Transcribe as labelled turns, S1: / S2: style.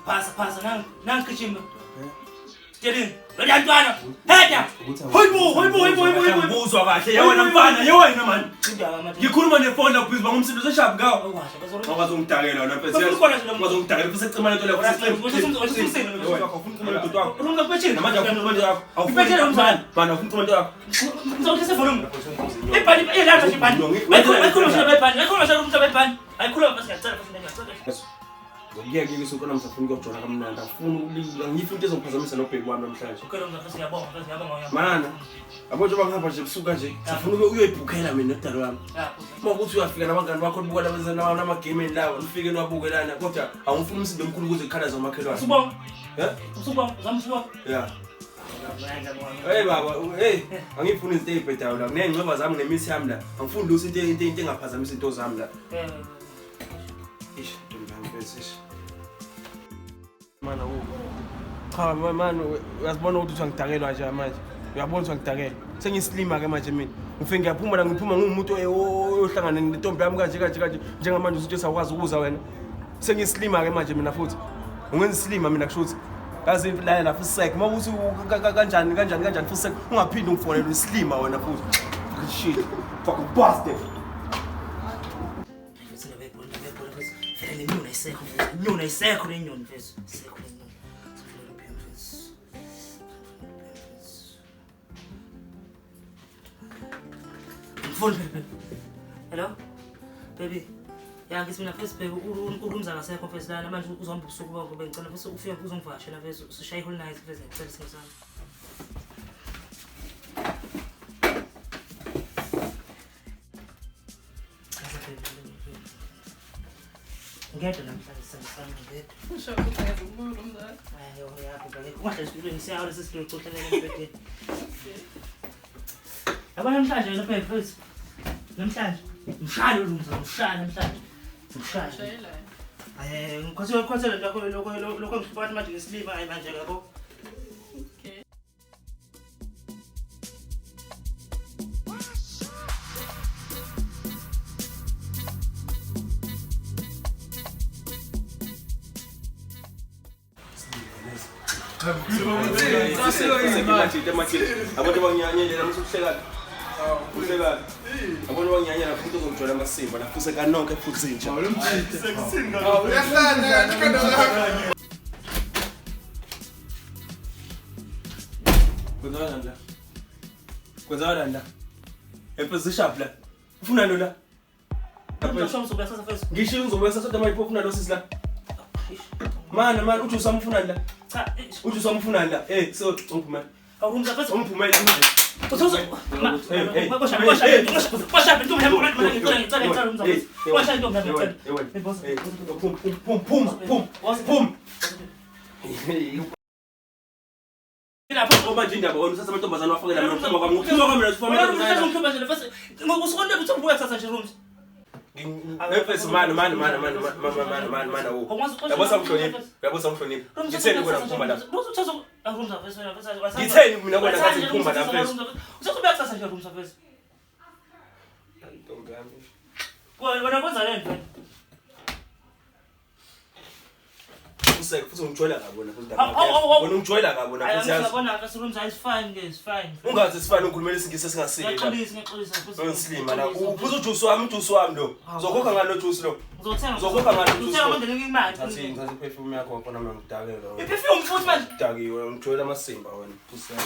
S1: Pasa nang kichin. Steady. Radiantwana. Heda. Hoybo. Buzwa kahle yona mfana yona man. Ngikhuluma nefoni lapho bizwa ngumsindo seshap ngawo. Ngazongidakela wona mfethu. Ngazongidakela futhi ecimana into lapho. Roomza kwetshini manje awufuna into yakho. Awufuna umzana. Bana awufuna into yakho. Ngizokuthatha volume. Ibhani elapha ibhani. Ayikhuluma Roomza bebhani. Ayikhuluma bese ngiyacela futhi ngiyacela. Ngiyeke ngisukona msafuna ukujona kamnandi afuna ukulila ngifuna into ezophazamisa nobheki wami namhlanje. Ukhona mfethu ngiyabonga mana. Abonje bangihamba nje busuka nje sifuna uyoyibhukhela mina nodalo wami. Mawukuthi uyafika nabangani bakho nibuka labezana nama-game lawo nifike niwabukelana kodwa awufuni umsindo omkhulu ukuze kukhalaza umakhelwane. Usubonga. Usubonga zamfuwa. Yeah. Hey baba, hey, angifuni izinto ezibhedayo la. Kunengceba zami nemisi yami la. Angifuni lusi into engaphazamisa into zami la. Ish, ntombi mana cha man uyazibona ukuthi uyangidakelwa nje manje uyabona ukuthi uyangidakelwa sengislima ke manje mina ngifike ngiyaphuma la ngiphuma ngumuntu oyohlangana nentombi yami kanje njengamanje usuthi esakwazi ukuza wena sengislima ke manje mina futhi ungenza slima mina kushuthi kazi la Fuseg mawuthi kanjani Fuseg ungaphindi ungifonele uslima wena futhi shit fucking bastard. Nyona isekho lenyoni mfethu isekho lenyoni sifuna mfethu phone hello baby ya ngisifuna mfethu baby urumza ngasekho mfethu la manje uzohamba ubusuku bakho bengicela mfethu ufike uzongivashela mfethu sishaya whole night mfethu ngicela singizama Ngeke namhlanje sangisana ngedwa.
S2: Usho ukuthi ngizombuza umzala.
S1: Hayi yakho ngeke. Ungahle isipilweni siyawo lesisipilo xoxelele empedeni. Yabona namhlanje wena mfethu. Namhlanje mshaya Roomza mshaya namhlanje. Mshaya.
S2: Shayela.
S1: Ngikhothela lokho ngihlupha manje ngesilima hayi manje yabo.
S3: Abantu bangiyanyelela musuhlekana. Uhlekana. Abantu bangiyanyelela futhi uzongijwala amasimba la Fuseg kanonke futhi intsha.
S4: Uyahlanda iqondo lakho.
S3: Kwenzakala la. Eposition la. Ufuna lo la. Ngisho uzobuyisa soda manje ufuna lo sisi la. Mana uthi usamfunani la. Cha, uthi usamfunani la. So ungiphume.
S1: Roomza mfethu
S3: Ungiphume nje.
S1: Usho Basha ntombi yami mana ngicela Roomza. Basha ntombi yami ngicela. Pum. Lapho
S3: ngoba nje indaba wona usasa amantombazana wafakela mina umhlaba kwami ngokuhluma kwami nasifama
S1: ngokusonto ukuthi ubuya kusasa nje Roomza.
S3: Ngefesi mana wo. Yabosa mhloniphi. Ngitheni kona mphumba lapha.
S1: Roomza mfethu.
S3: Ngitheni mina kona ngathi mphumba lapha mfethu.
S1: Uzokubuya kusasa nje Roomza mfethu.
S3: Ntombi yami.
S1: Wena kwenza lento wena.
S3: Fuseg futhi ungijwayela kabi wena futhi ndaba. Wena ungijwayela kabi wena futhi yazi.
S1: Yabona ka Roomza is fine.
S3: Ungathi sifana ukhulumela isingisi esingasile la.
S1: Ngixolisa futhi.
S3: Ngislima la. Uphuza ujuice wami lo. Uzokhokha ngalo juice lo. Uzokhokha ngalo juice.
S1: Uthenga ngendlela imali.
S3: Ngathi perfume yakho khona mina ngidakela.
S1: Iperfume futhi manje.
S3: Dakiwe ngijwayela amasimba wena Fuseg.